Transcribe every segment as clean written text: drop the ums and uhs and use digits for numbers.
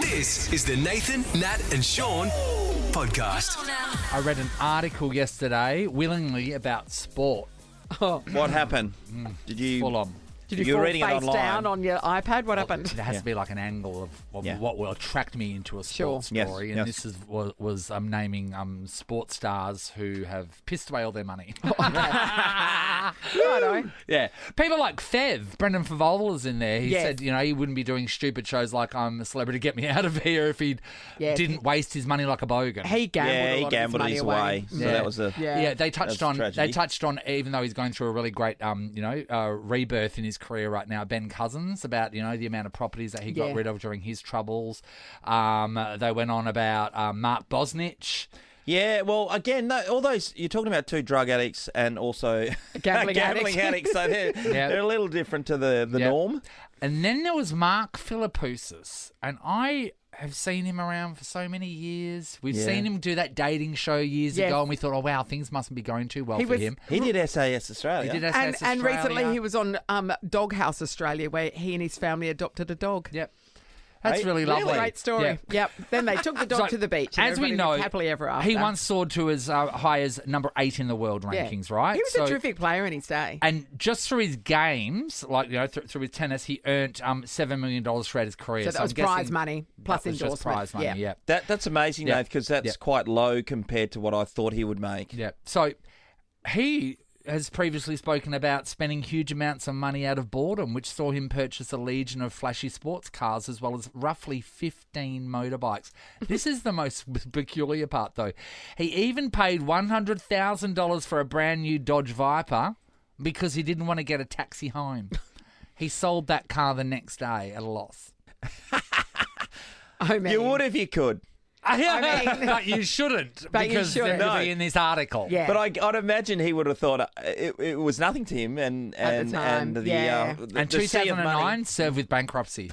This is the Nathan, Nat and Sean podcast. I read an article yesterday, willingly, about sport. What happened? Did you Full on. Did you You're fall reading it face online. down on your iPad? What happened? There has to be like an angle of what will attract me into a Sure. sports Yes, story. And yes. this was naming sports stars who have pissed away all their money. Righto. Yeah. People like Fev, Brendan Favola's in there. He Yes. said, he wouldn't be doing stupid shows like I'm a Celebrity, Get Me Out of Here if he Yes. didn't waste his money like a bogan. He gambled a lot he of gambled his his money way. So Yeah. that was a Yeah. They touched That's a on. tragedy. They touched on, even though he's going through a really great, rebirth in his career right now. Ben Cousins, about the amount of properties that he got Yeah. rid of during his troubles. They went on about Mark Bosnich. Yeah, well, again, no, all those you're talking about two drug addicts and also Gambling addicts. So they're a little different to the norm. And then there was Mark Philippoussis, and I have seen him around for so many years. We've Yeah. seen him do that dating show years Yes. ago, and we thought, oh wow, things mustn't be going too well He for was- him. He did SAS Australia. He did And SAS Australia. recently he was on Doghouse Australia, where he and his family adopted a dog. Yep. That's Hey, really really? lovely. Great story. Yeah. Yep. Then they took the dog So, to the beach. And as we everybody know, lived happily ever after. he once soared to as high as number 8 in the world Yeah. rankings, right? He was So- a terrific player in his day. And just through his games, like through his tennis, he earned $7 million throughout his career. So that I'm was prize guessing money plus that was just endorsement. prize money. Yeah. That's amazing, Yeah. Nate, because that's Yeah. quite low compared to what I thought he would make. Yeah. So he has previously spoken about spending huge amounts of money out of boredom, which saw him purchase a legion of flashy sports cars as well as roughly 15 motorbikes. This is the most peculiar part, though. He even paid $100,000 for a brand new Dodge Viper because he didn't want to get a taxi home. He sold that car the next day at a loss. Oh, man. You would if you could. But you shouldn't, But you because shouldn't. it'll No. be in this article. Yeah. But I'd imagine he would have thought it was nothing to him, and At the time, the yeah. And the sea of money. 2009 served with bankruptcy.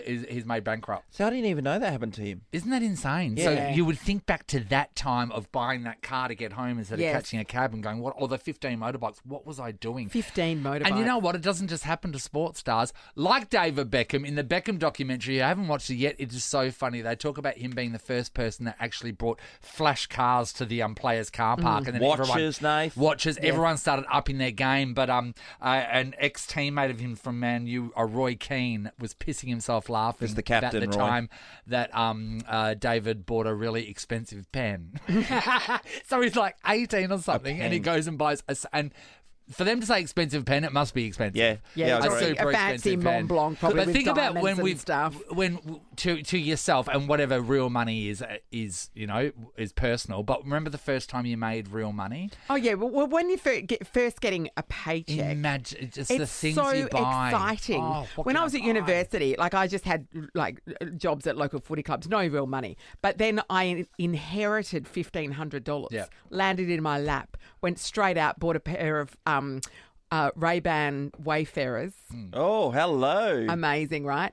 He's made bankrupt. So I didn't even know that happened to him. Isn't that insane? Yeah. So you would think back to that time of buying that car to get home instead Yes. of catching a cab and going, or the 15 motorbikes, what was I doing? 15 motorbikes. And you know what? It doesn't just happen to sports stars. Like David Beckham, in the Beckham documentary, I haven't watched it yet, it is so funny. They talk about him being the first person that actually brought flash cars to the players' car park. And then Watches, Nath. everyone started upping their game. But an ex-teammate of him from Man U, Roy Keane, was pissing himself laughing the captain, about the Roy. time that David bought a really expensive pen. So he's like 18 or something, and he pen. goes and buys and for them to say expensive pen, it must be expensive. Yeah, Yeah, I a agree. super a fancy expensive Mont pen. Blanc, probably But with think about when diamonds and we've stuff. to yourself, and whatever real money is personal. But remember the first time you made real money? Oh, yeah. Well, when you first getting a paycheck. Imagine just It's the things so you buy. exciting. Oh, what when can I was at buy? university, I just had jobs at local footy clubs, no real money. But then I inherited $1,500. Yeah. Landed in my lap, went straight out, bought a pair of Ray-Ban Wayfarers. Oh, hello. Amazing, right?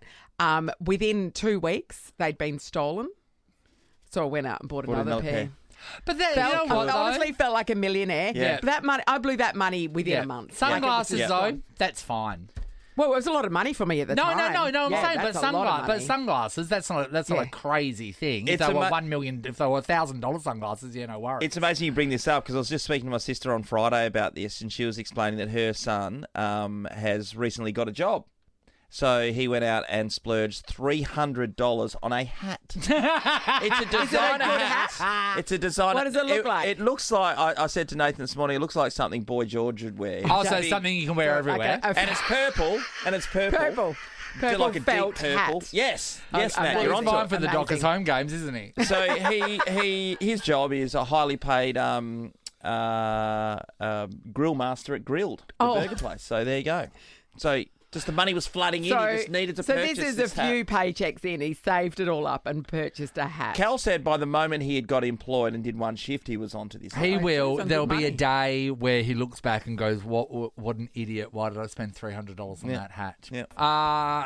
Within 2 weeks, they'd been stolen. So I went out and bought another pair. But that, you know what, I though? honestly felt like a millionaire. Yeah. But that money, I blew that money within a month. Sunglasses, Like, it was though, just gone. that's fine. Well, it was a lot of money for me at the No, time. I'm saying, that's but a lot of money. sunglasses, that's not a Yeah. crazy thing. If It's they were ama- $1 million, if they were $1,000 sunglasses, no worries. It's amazing you bring this up because I was just speaking to my sister on Friday about this, and she was explaining that her son has recently got a job. So he went out and splurged $300 on a hat. It's a designer good hat. It's a designer. What does it look like? It looks like, I said to Nathan this morning, it looks like something Boy George would wear. Oh, so Big- something you can wear everywhere. And it's purple. Purple. So like a felt deep purple. hat. Yes, Um, Nat, well, you're he's on Fine to for it. the Amazing. Dockers home games, isn't he? So his job is a highly paid grill master at Grilled, the burger place. So there you go. So just the money was flooding in. He just needed to purchase this is this a few paychecks in. He saved it all up and purchased a hat. Cal said by the moment he had got employed and did one shift, he was onto this. He hat. will. some There'll good be a money. day where he looks back and goes, "What an idiot! Why did I spend $300 on that hat?" Yeah.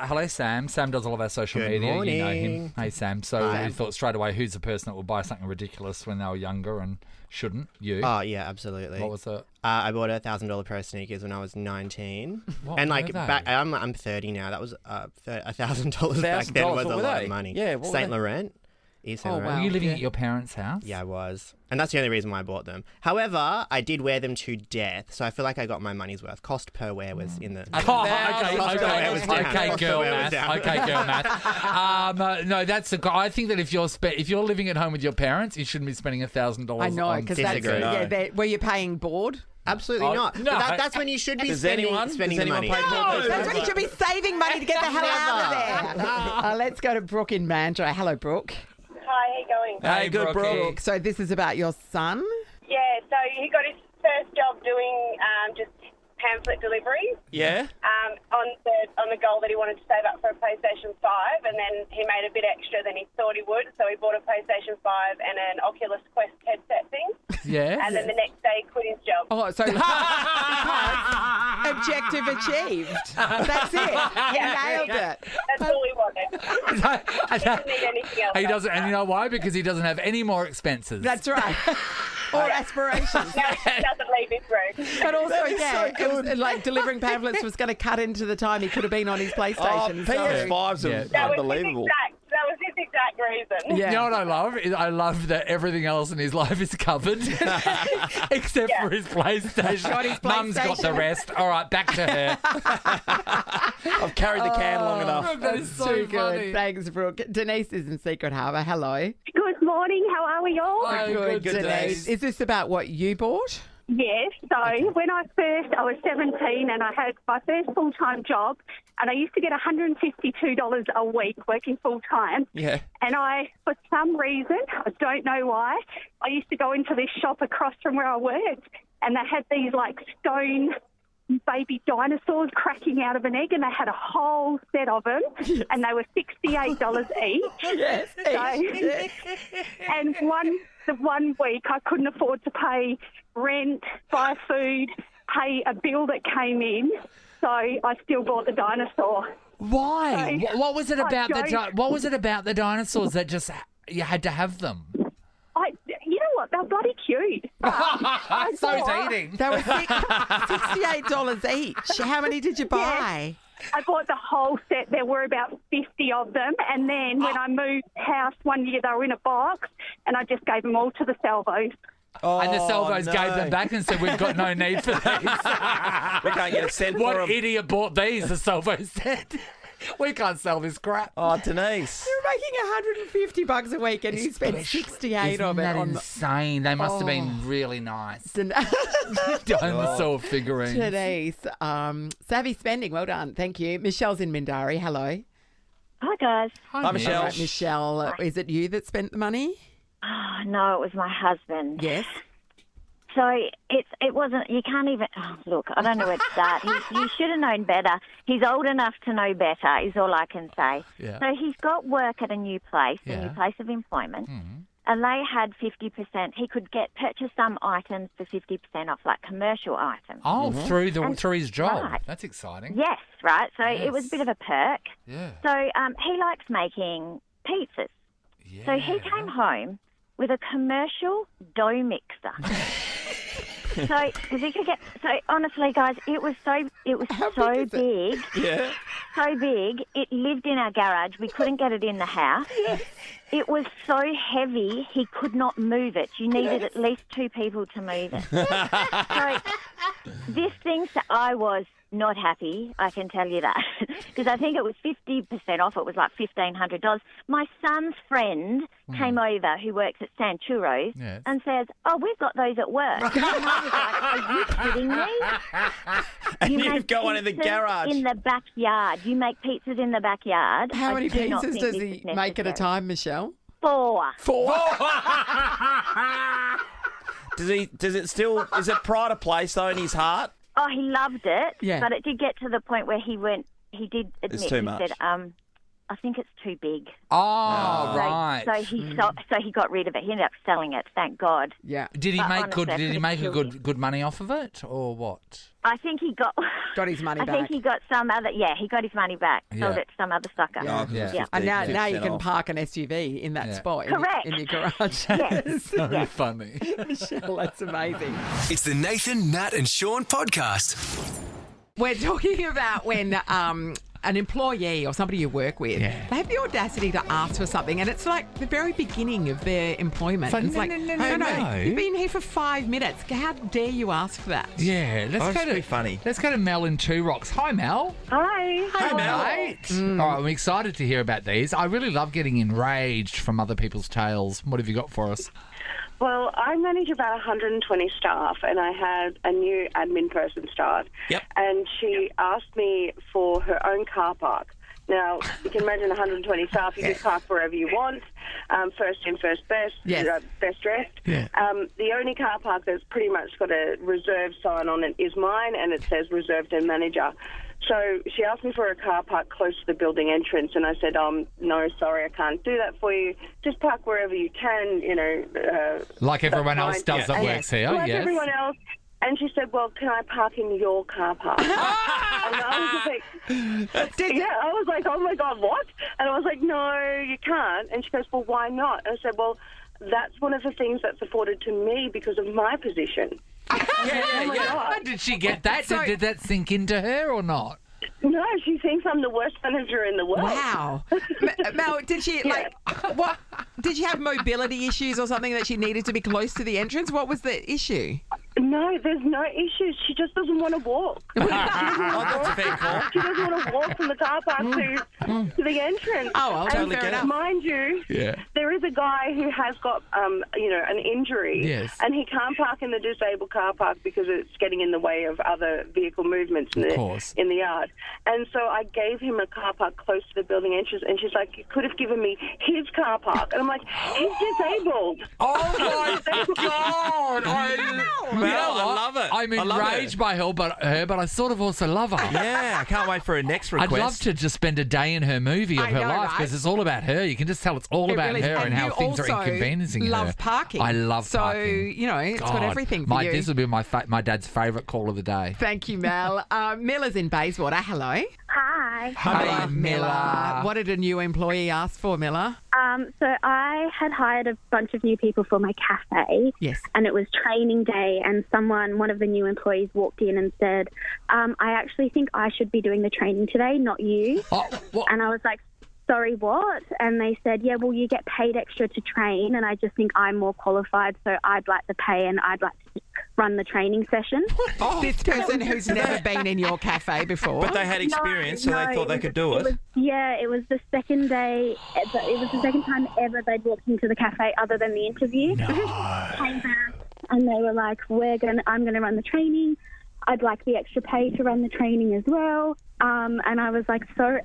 Hello, Sam. Sam does all of our social Good media. You know morning. him. Hey, Sam. So we thought straight away, who's the person that would buy something ridiculous when they were younger and Shouldn't you? Oh, yeah, absolutely. What was it? I bought a $1,000 pair of sneakers when I was 19. What and were like they? back, I'm 30 now. That was $1,000 back then $1,000, was a what were lot they? of money. Yeah, what were Saint they? Laurent. Yves Saint Oh, Laurent. Were you living yeah. at your parents' house? Yeah, I was. And that's the only reason why I bought them. However, I did wear them to death, so I feel like I got my money's worth. Cost per wear was in the... Oh, $1,000. girl math. Okay, girl math. No, that's I think that if you're living at home with your parents, you shouldn't be spending $1,000. I know, because that's Disagree. were you paying board? Absolutely Oh, not. no. But that's when you should be Does spending anyone the money. pay more? That's when you should be saving money to get the hell out of there. Let's go to Brooke in Mandurah. Hello, Brooke. Hi, how you going? Hey, good, bro. So this is about your son? Yeah, so he got his first job doing just pamphlet deliveries Yeah? on the goal that he wanted to save up for a PlayStation 5, and then he made a bit extra than he thought he would, so he bought a PlayStation 5 and an Oculus Quest headset thing, Yeah. and then the next day he quit his job. Oh, so objective achieved. That's it. You nailed it. That's all he wanted. He didn't need anything else. He doesn't, and you know why? Because he doesn't have any more expenses. That's right. Or aspirations. No, he doesn't leave his room. But also, That is yeah, so it was, like delivering pamphlets was going to cut into the time he could have been on his Oh, PlayStation. so- PS5s are Yeah. unbelievable. That was his exact reason. Yeah. You know what I love? I love that everything else in his life is covered, except for his PlayStation. Got his Mum's got the PlayStation. rest. All right, back to her. I've carried the can long enough. That is so Too funny. good. Thanks, Brooke. Denise is in Secret Harbour. Hello. Good morning. How are we all? Oh, good, good Denise. days. Is this about what you bought? Yes. So when I was 17 and I had my first full-time job, and I used to get $152 a week working full-time. Yeah. And for some reason, I don't know why, I used to go into this shop across from where I worked, and they had these like stone baby dinosaurs cracking out of an egg, and they had a whole set of them, and they were $68 each. Yes. And the one week I couldn't afford to pay rent, buy food, pay a bill that came in, so I still bought the dinosaur. Why? So, What was it about don't- what was it about the dinosaurs that just you had to have them? You know what? They're bloody cute. So it's eating. They were $68 each. How many did you buy? I bought the whole set. There were about 50 of them. And then when I moved house one year, they were in a box, and I just gave them all to the salvos. And the salvos no. gave them back and said, "We've got no need for these." We can't get a cent for What them. idiot bought these? The salvos said, "We can't sell this crap." Oh, Denise. You're making $150 a week, and you spent 68 Isn't of it that on insane? They must have been really nice. the Dinosaur figurines. Denise. Savvy spending. Well done. Thank you. Michelle's in Mindari. Hello. Hi, guys. Hi, Michelle. All right, Michelle, is it you that spent the money? Oh, no, it was my husband. Yes. So it wasn't. You can't even. Oh, look, I don't know where to start. He should have known better. He's old enough to know better. Is all I can say. Yeah. So he's got work at a new place, a Yeah. new place of employment, and they had 50%. He could purchase some items for 50% off, like commercial items. Oh, through his job. Right. That's exciting. Yes, right. So Yes. it was a bit of a perk. Yeah. So he likes making pizzas. Yeah. So he came home with a commercial dough mixer. So, because he could get. So honestly, guys, it was so big, Yeah. so big. It lived in our garage. We couldn't get it in the house. It was so heavy, he could not move it. You needed at least two people to move it. So this thing, I was not happy, I can tell you that, because I think it was 50% off. It was like $1,500. My son's friend came over, who works at Sanchuros, Yes. and says, "Oh, we've got those at work." And I was like, "Are you kidding me?" And You you've make got one in the pizzas garage. in the backyard. You make pizzas in the backyard. How I many do not pizzas think does this he is make at a necessary. time, Michelle? 4. Is it pride of place though in his heart? Oh, he loved it. Yeah. But it did get to the point where he did admit, It's too he much. said, I think it's too big. Oh, So- right. So he got rid of it. He ended up selling it. Thank God. Yeah. Did he But make honestly, good? Did he it's make a still- good money off of it, or what? I think he got Got his money I back. think he got some other. Yeah, he got his money back. Sold Yeah. it to some other sucker. Oh, 'cause Yeah. it's Yeah. And now 50% you can off. park an SUV in that Yeah. spot Correct. in your garage. Yes. So funny. Michelle, that's amazing. It's the Nathan, Nat and Sean podcast. We're talking about when an employee or somebody you work with, they have the audacity to ask for something, and it's like the very beginning of their employment. It's It's like, like, no. you've been here for 5 minutes. How dare you ask for that? Yeah, let's Oh, go it's to pretty funny. Let's go to Mel in Two Rocks. Hi, Mel. Hi. Hey, Mel. All right, I'm excited to hear about these. I really love getting enraged from other people's tales. What have you got for us? Well, I manage about 120 staff, and I had a new admin person start. Yep. And she asked me for her own car park. Now, you can imagine 120 staff, you can park wherever you want, first in, first best, Yes. best dressed. Yeah. The only car park that's pretty much got a reserve sign on it is mine, and it says reserved and manager. So she asked me for a car park close to the building entrance, and I said, no, sorry, I can't do that for you. Just park wherever you can, Like everyone that's else fine. does that And works here, like yes. everyone else. And she said, well, can I park in your car park? And I was like, I was like, oh, my God, what? And I was like, no, you can't. And she goes, well, why not? And I said, well, that's one of the things that's afforded to me because of my position. Oh, my God. Did she get that? Did that sink into her or not? No, she thinks I'm the worst manager in the world. Wow. Mel, did she, what? Did she have mobility issues or something that she needed to be close to the entrance? What was the issue? No, there's no issues. She just doesn't want to walk. Oh, that's a fair call. She doesn't want to walk from the car park to the entrance. Oh, well, and totally get it. mind you, there is a guy who has got, an injury, Yes. and he can't park in the disabled car park because it's getting in the way of other vehicle movements in the yard. And so I gave him a car park close to the building entrance, and she's like, you could have given me his car park. And I'm like, he's disabled. Oh, my God. Mel, I love it. I'm I love enraged it. by her, but I sort of also love her. Yeah, I can't wait for her next request. I'd love to just spend a day in her movie of I her know, life because right? it's all about her. You can just tell it's all It about really is. her and how you things are also inconveniencing her. love parking. I love parking. So, it's got God, everything for you. This would be my dad's favourite call of the day. Thank you, Mel. Milla's in Bayswater. Hello. Hi. Hi, Miller. What did a new employee ask for, Miller? So I had hired a bunch of new people for my cafe. Yes. And it was training day, and one of the new employees walked in and said, I actually think I should be doing the training today, not you. Oh, what? And I was like, sorry, what? And they said, yeah, well, you get paid extra to train, and I just think I'm more qualified, so I'd like the pay and I'd like to run the training session. This person who's never been in your cafe before. But they had experience, so they thought they could do it. It was the second day. It was the second time ever they'd walked into the cafe other than the interview. No. Came back and they were like, I'm going to run the training. I'd like the extra pay to run the training as well. And I was like, so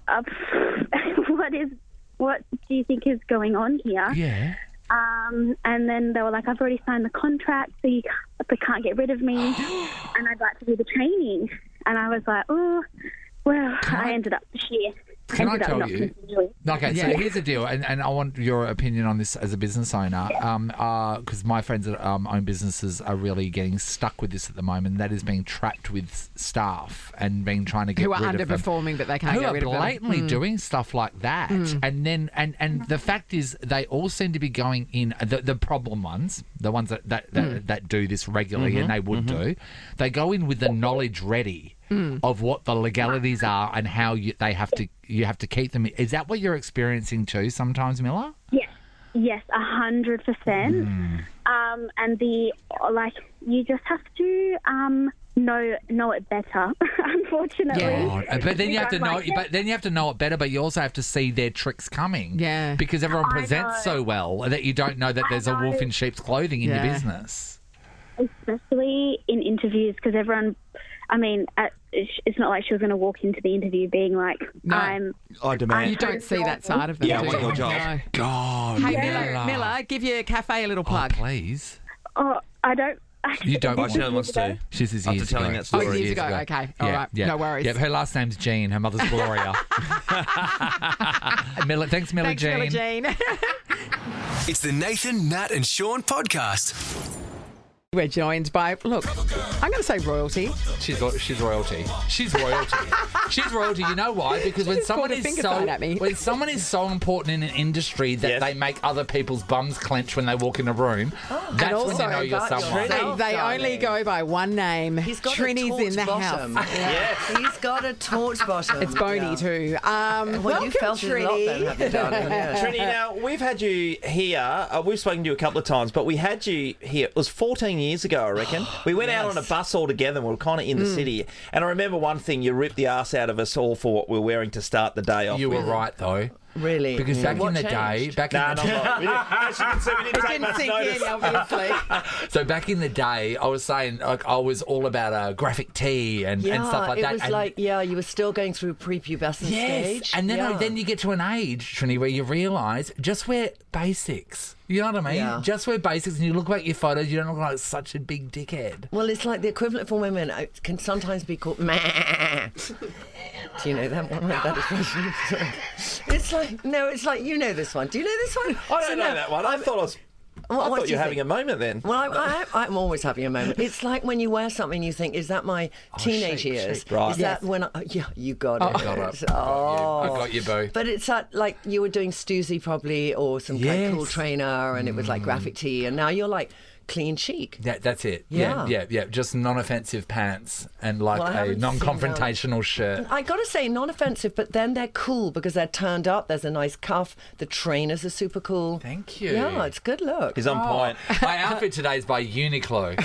what do you think is going on here? Yeah. And then they were like, I've already signed the contract, so they can't get rid of me, and I'd like to do the training. And I was like, oh, well, I ended up Can I tell not you? continuing. Okay, so here's the deal, and I want your opinion on this as a business owner, because my friends that own businesses are really getting stuck with this at the moment. That is being trapped with staff and being trying to get who are rid of them. underperforming, but they can't Who get are rid of them. blatantly doing stuff like that, and then and the fact is they all seem to be going in the problem ones, the ones that do this regularly, and they would do. They go in with the knowledge ready of what the legalities are and how you have to keep them. Is that what you're experiencing too sometimes, Miller? Yes, 100%. And you just have to know it better. Unfortunately, but then you have to know. But then you have to know it better. But you also have to see their tricks coming. Yeah, because everyone presents so well that you don't know that there's a wolf in sheep's clothing in your business. Especially in interviews, because everyone. I mean, it's not like she was going to walk into the interview being like, No. I demand. You don't see that side of them. Yeah, I do want you? your job. No. God, Hey, Miller, give your cafe a little plug. please. Oh, I don't You don't Oh, want she it. wants to. She says After years telling ago. that story. Oh, years ago. Okay. All right. No worries. Yeah, her last name's Jean. Her mother's Gloria. Thanks, Millie Thanks, Jean. Millie Jean. It's the Nathan, Nat and Sean podcast. We're joined by, look, I'm going to say royalty. She's royalty. She's royalty. She's royalty. You know why? Because when She's someone pulled a is finger so sign at me. when someone is so important in an industry that Yes. they make other people's bums clench when they walk in a room, that's And when also you know you're about someone. yourself. They only go by one name. He's got Trinny's a torch in the bottom. house. Yeah. He's got a torch bottom. It's bony Yeah. too. Well, Welcome, you felt it a lot then, Trinny. have you, darling? Yeah. Trinny, now, we've had you here. We've spoken to you a couple of times, but we had you here. It was 14 years ago, I reckon. We went out on a bus all together and we were kind of in the city. And I remember one thing, you ripped the arse out of us all for what we were wearing to start the day off You were with. right though. Really? Because back What in the changed? day, No, no, no. We didn't, as you can see, we didn't It take didn't much sink notice. in, obviously. So back in the day, I was saying like I was all about graphic tee and Yeah, stuff like it that. was And- like, you were still going through prepubescent stage. and then Yeah. then you get to an age, Trini, where you realise just wear basics. You know what I mean? Yeah. Just wear basics, and you look at your photos. You don't look like such a big dickhead. Well, it's like the equivalent for women can sometimes be called meh. Do you know that one? That expression? It's like, no, it's like, you know this one. Do you know this one? I don't know that one. I thought What do you you were having think? a moment then. Well, I'm always having a moment. It's like when you wear something, you think, is that my teenage chic, years? chic. Right. Is that when yeah, you got it. Got it. Oh. I got you, boo. But it's like you were doing Stussy probably, or some kind of cool Yes. trainer, and it was like graphic tee, and now you're like clean chic. That's it. Yeah. Yeah. Just non-offensive pants and like Well, I a haven't non-confrontational shirt. I got to say, non-offensive, but then they're cool because they're turned up. There's a nice cuff. The trainers are super cool. Thank you. Yeah, it's good look. He's on point. My outfit today is by Uniqlo.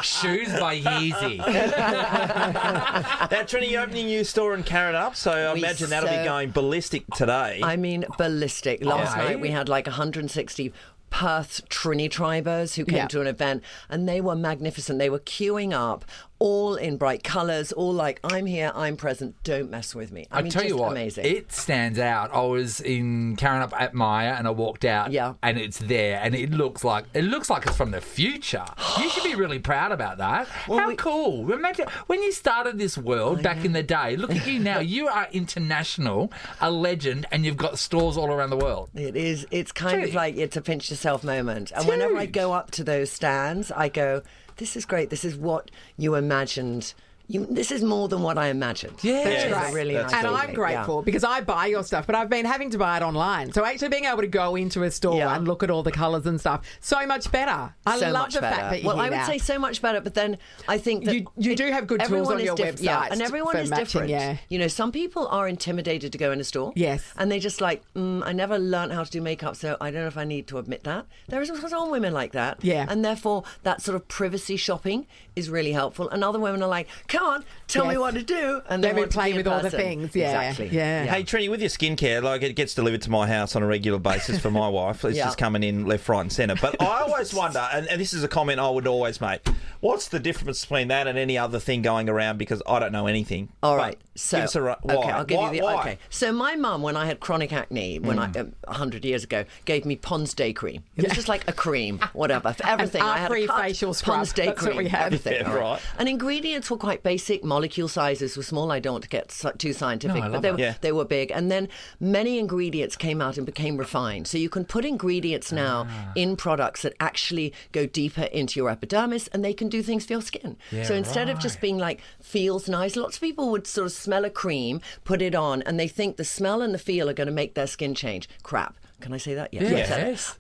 Shoes by Yeezy. Now, Trini, you're opening a new store in Carrot so I We imagine that'll be so- going ballistic today. I mean, ballistic. Last Yeah. night we had like 160 Perth Trinny tribers who came Yeah. to an event, and they were magnificent. They were queuing up, all in bright colours, all like, I'm here, I'm present, don't mess with me. I mean, tell just you what, amazing. it stands out. I was in Karen up at Maya and I walked out, Yeah. and it's there, and it looks like it's from the future. You should be really proud about that. How cool! Imagine when you started this world back in the day. Look at you now. You are international, a legend, and you've got stores all around the world. It is. It's kind Huge. of like it's a pinch yourself moment. And whenever I Huge. go up to those stands, I go, "This is great. This is what you imagined. This is more than what I imagined." Yeah. Which is That's a right. really That's nice And cool. I'm feeling. grateful because I buy your stuff, but I've been having to buy it online. So actually being able to go into a store Yeah. and look at all the colours and stuff, so much better. I So love much the better. fact that you're Well, here I would now. say so much better, but then I think that You do have good tools everyone on is your Yeah, website and everyone for is matching, different. yeah. You know, some people are intimidated to go in a store. Yes. And they just like, I never learned how to do makeup, so I don't know if I need to admit that. There is some women like that. Yeah. And therefore, that sort of privacy shopping is really helpful. And other women are like, come on, tell me Yes. what to do. And Let they me want to play be a with all the person. things. Yeah. Exactly. Yeah. Hey, Trini, with your skincare, like it gets delivered to my house on a regular basis for my wife. It's Yeah. just coming in left, right, and centre. But I always wonder, and this is a comment I would always make, what's the difference between that and any other thing going around? Because I don't know anything. All But right. So, give us a why? okay, I'll give you the. Why? Okay. So my mum, when I had chronic acne, when I 100 years ago, gave me Pond's Day cream. It was just like a cream, whatever, for everything. I had a R3 cut, facial scrub. Pond's Day That's cream, what we had. everything. Yeah, all right. And ingredients were quite basic. Molecule sizes were small. I don't want to get too scientific, No, I but love they that. were, Yeah. they were big. And then many ingredients came out and became refined. So you can put ingredients now in products that actually go deeper into your epidermis, and they can do things for your skin. So instead of just being like feels nice, lots of people would sort of smell a cream, put it on, and they think the smell and the feel are going to make their skin change. Crap. Can I say that? Yes. Yes.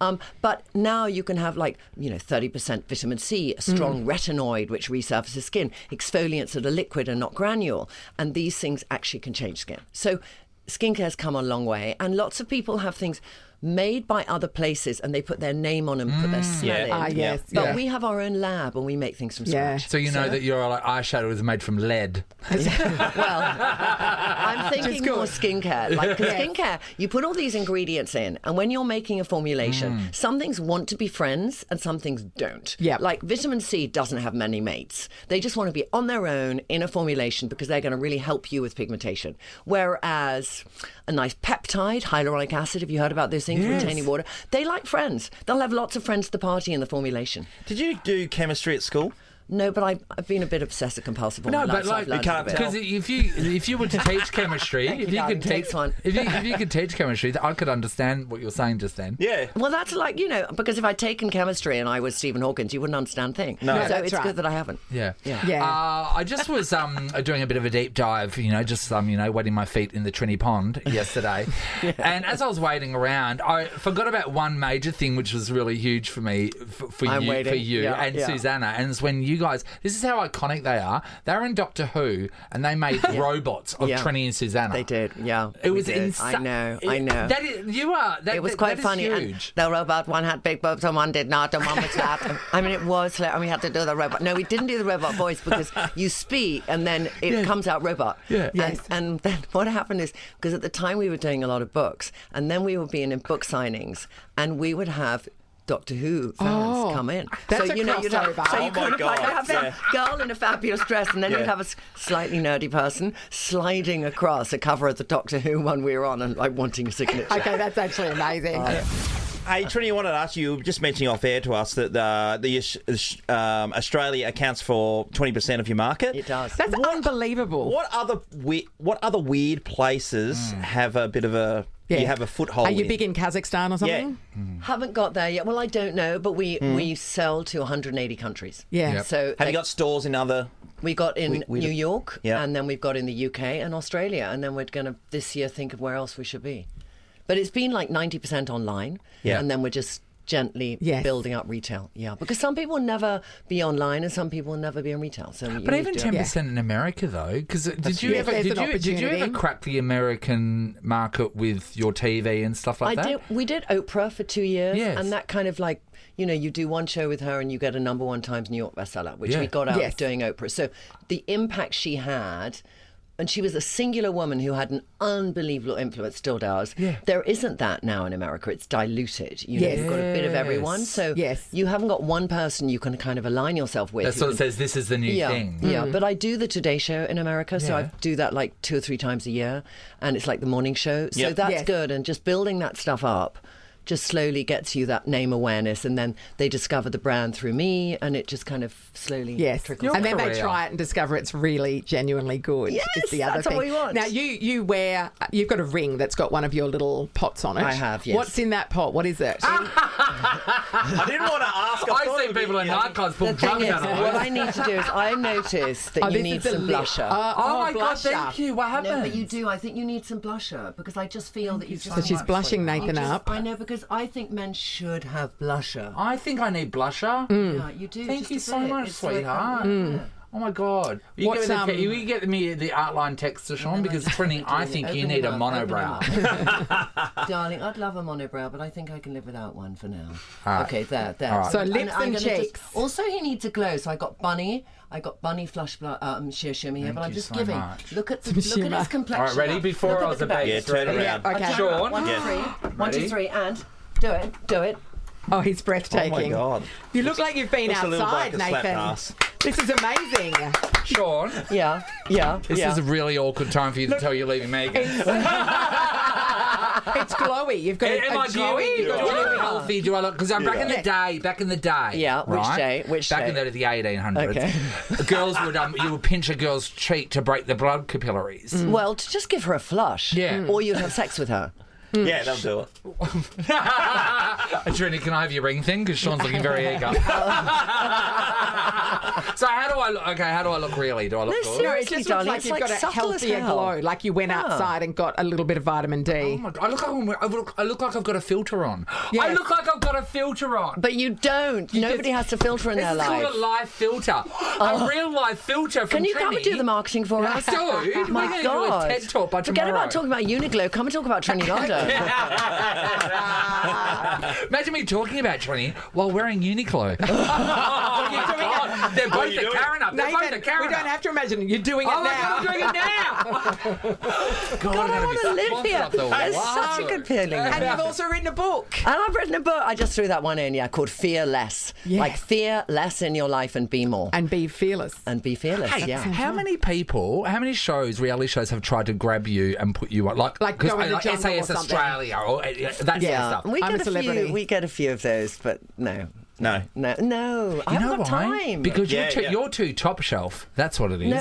I said it. But now you can have 30% vitamin C, a strong retinoid which resurfaces skin, exfoliants that are liquid and not granule, and these things actually can change skin. So skincare's come a long way, and lots of people have things made by other places and they put their name on them, put their smell in. Ah, yes. But Yeah. we have our own lab and we make things from Yeah. scratch. So you know that your like, eyeshadow is made from lead. Well, I'm thinking more skincare. Like, 'cause skincare, you put all these ingredients in, and when you're making a formulation, some things want to be friends and some things don't. Yeah. Like vitamin C doesn't have many mates. They just want to be on their own in a formulation because they're going to really help you with pigmentation. Whereas a nice peptide, hyaluronic acid. Have you heard about those things? Yes. Retaining water. They like friends. They'll have lots of friends at the party in the formulation. Did you do chemistry at school? No, but I've been a bit obsessive compulsive all No, my life. but so like I've learned you a can't bit. because if you were to teach chemistry, if you could teach one. if you could teach chemistry, I could understand what you're saying just then. Yeah. Well, that's like, because if I'd taken chemistry and I was Stephen Hawkins, you wouldn't understand a thing. No. So that's it's right. good that I haven't. Yeah. Yeah. I just was doing a bit of a deep dive, just wetting my feet in the Trinny Pond yesterday. And as I was wading around, I forgot about one major thing which was really huge for me, for you Yeah, and yeah. Susanna. And it's when you guys, this is how iconic they are. They were in Doctor Who and they made robots of Yeah. Trinny and Susanna. They did, yeah. It we was did. insane. I know. That is, It was quite funny. And Huge. the robot, one had big boobs and one did not, and one was flat. I mean, it was flat, and we had to do the robot. No, we didn't do the robot voice because you speak and then it comes out robot. Yeah. And then what happened is, because at the time we were doing a lot of books, and then we were being in book signings, and we would have Doctor Who fans come in. That's a you'd have, crossover. so Oh you my kind of like God, have that girl in a fabulous dress, and then Yeah. you'd have a slightly nerdy person sliding across a cover of the Doctor Who one we were on and like wanting a signature. Okay, that's actually amazing. Hey, Trinny, I wanted to ask you, were just mentioning off air to us that Australia accounts for 20% of your market. It does. That's unbelievable. What other weird places have a bit of a you have a foothold? Are you in? big in Kazakhstan or something? Haven't got there yet. Well, I don't know, but we sell to 180 countries. Yeah. Yep. So Have you got stores in other? we got in we- New York, Yeah. and then we've got in the UK and Australia, and then we're going to this year think of where else we should be. But it's been like 90% online, Yeah. and then we're just gently Yes. building up retail. Yeah, because some people will never be online and some people will never be in retail. So But even 10% in America, though, because did you Yes, ever there's an did you ever opportunity. crack the American market with your TV and stuff like that? We did Oprah for 2 years, Yes. and that kind of like, you do one show with her and you get a #1 Times New York bestseller, which Yeah. we got out Yes. of doing Oprah. So the impact she had, and she was a singular woman who had an unbelievable influence, still does. Yeah. There isn't that now in America. It's diluted. You've got a bit of everyone. So Yes. you haven't got one person you can kind of align yourself with. That who sort of can- says this is the new yeah, thing. Yeah, but I do the Today Show in America, so Yeah. I do that like 2 or 3 times a year, and it's like the morning show. So Yep. that's Yes. good, and just building that stuff up just slowly gets you that name awareness, and then they discover the brand through me, and it just kind of slowly Yes, trickles. and then down. they try it and discover it's really genuinely good. Yes, is the other that's thing. what we want. Now you've got a ring that's got one of your little pots on it. I have, yes. What's in that pot? What is it? I didn't want to ask. I see people in nightclubs pull The thing drugs is, out of what it. I need to do is I noticed that Oh, you this need is the some lip. blusher. Oh my God, blusher. thank you. What happened? No, but you do. I think you need some blusher because I just feel that you just. So she's blushing Nathan up. I know because I think men should have blusher. I think I need blusher. Yeah, you do. Thank just you a so bit. much, It's like, sweetheart. Oh my God! You What's, get me the outline text to Sean because Trinny, I think you need a monobrow. Darling, I'd love a monobrow, but I think I can live without one for now. right. Okay, there. All right. So lips I'm and gonna just- cheeks. also, he needs a glow. So I got bunny flush sheer shimmy here, but I'm you just so giving. much. Look at shimmer. his complexion. All right, ready? now. Before Look I at was the a baby. Yeah, turn complexion. around. Okay. Sean. 1, 2, Yeah. 3. 1, 2, Ready? 3, and do it. Oh, he's Oh breathtaking. my God! You look like you've been Looks a little outside, like a slap Nathan. ass. This is amazing. Sean, Yeah. this is a really awkward time for you to tell you're leaving me. It's glowy. You've got Am I glowy? You've Do got I look a healthy? Do I look? Because I'm back in the day. Back in the day. Yeah, which right? day? Which back day? in the 1800s. Okay. Girls would you would pinch a girl's cheek to break the blood capillaries. Well, to just give her a flush. Yeah. Or you'd have sex with her. Yeah, they'll do it. Trinny, can I have your ring thing? Because Sean's looking very eager. So how do I look? Okay, how do I look really? Do I look No, good? seriously. No, it just looks darling, like it's you've like got a subtle as healthier hell. glow, like you went outside and got a little bit of vitamin D. Oh my God, I look like I've got a filter on. I Yes. look like I've got a filter on. But you don't. Nobody has to filter in This their is life. called a live filter. A real live filter from Can you come Trinny. and do the marketing for us? Dude, My we're going to do a God. TED talk by Forget tomorrow. about talking about Uniqlo. Come and talk about Trinny Garden. Imagine me talking about Trinny while wearing Uniqlo. Oh, my God. They're both you a doing? Karen up. They're both a Nathan, Karen we don't up. have to imagine you're doing it Oh my now. God, I'm doing it now. God, I want to live sponsored here. off the It's wall. such a good feeling. And you've also written a book. And I've written a book. I just threw that one in, called Fear Less. Yes. Like fear less in your life and be more. And be fearless. And be fearless, Hey, yeah. how many reality shows have tried to grab you and put you on? Like Like go in the jungle SAS or something. Australia or that sort of stuff. We I'm get a celebrity. We get a few of those, but no. No. I haven't got time. Because Yeah, you're too top shelf. That's what it is. No,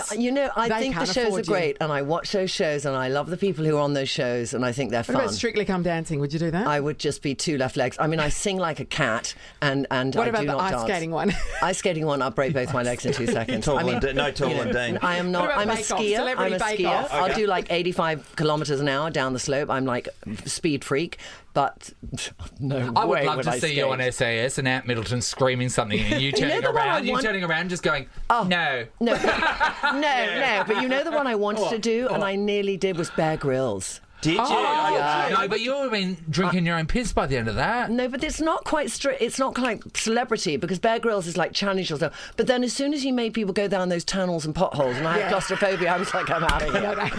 I They think the can't shows are afford you. great, and I watch those shows, and I love the people who are on those shows, and I think they're What fun. about Strictly Come Dancing? Would you do that? I would just be two left legs. I mean, I sing like a cat, and What I about do the not ice dance. skating one? Ice skating one, I'll break both my legs in 2 seconds. Tall I mean, and no tall and Dean. I am What not. about I'm a Bake Off? skier. Celebrity I'm a Bake skier. Off? I'll do like 85 kilometres an hour down the slope. I'm like speed freak, but no I would way love to I see you on skate. SAS and Ant Middleton screaming something and you turning the one I around, you want- turning around just going, Oh. no. No, no. But you know the one I wanted to do, and I nearly did, was Bear Grylls. Did you? No, but you've been drinking your own piss by the end of that. No, but it's not quite strict. It's not quite celebrity because Bear Grylls is like challenge yourself. But then as soon as you made people go down those tunnels and potholes, and I had claustrophobia, I was like, I'm out of here.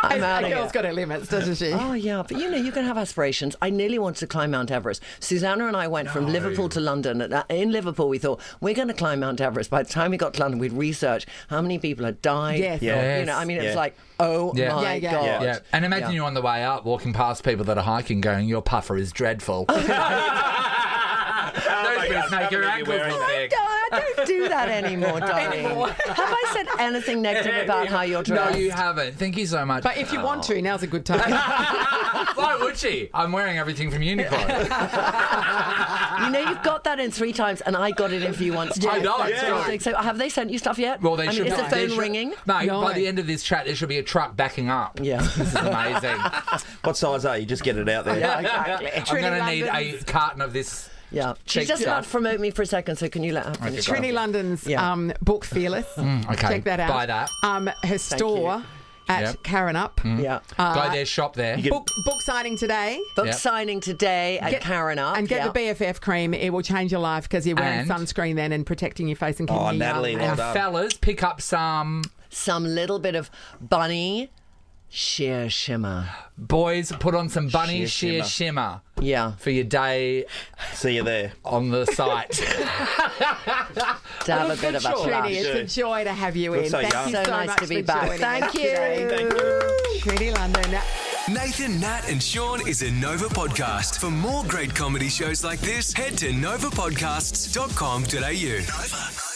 I'm out A of here. girl's got her limits, doesn't she? Oh, yeah. But, you can have aspirations. I nearly wanted to climb Mount Everest. Susanna and I went from Liverpool to London. In Liverpool, we thought, we're going to climb Mount Everest. By the time we got to London, we'd research how many people had died. Yes. Yes. It was Yeah. like, oh, Yeah. my Yeah. God. Yeah. And imagine Yeah. you on the way up walking past people that are hiking going, your puffer is dreadful. Those bits make your ankles look big. I don't do that anymore, darling. Have I said anything negative about how you're dressed? No, you haven't. Thank you so much. But if you want to, now's a good time. Why would she? I'm wearing everything from Uniqlo. You've got that in 3 times, and I got it in for you once too. I know, That's yeah. what I think. So have they sent you stuff yet? Well, they should. Is the they phone should- ringing? No, No. by the end of this chat, there should be a truck backing up. Yeah. This is amazing. What size are you? Just get it out there. Yeah, exactly. I'm Trinny going to need a London's- carton of this. Yeah. She's Cheap just about stuff. to promote me for a second, so can you let her finish? Trinny London's Yeah. book Fearless. okay. Check that out. Buy that. Her store at Yep. Karen Up. Yeah. Go there, shop there. Book signing today. Book Yep. signing today at Karen Up. And get the BFF cream. It will change your life because you're wearing And- sunscreen then and protecting your face and keeping Oh, you Natalie, young. well And done. fellas, pick up some. Some little bit of bunny sheer shimmer. Boys, put on some bunny sheer Sheer shimmer Yeah. for your day See you there. on the site. To have a bit of a Sure. flash. Trinny, it's a joy to have you Look in. so Thank young. you So so nice much to be for back. joining Thank us you. today. Thank you. Trinny London. Nathan, Nat, and Sean is a Nova podcast. For more great comedy shows like this, head to novapodcasts.com.au. Nova.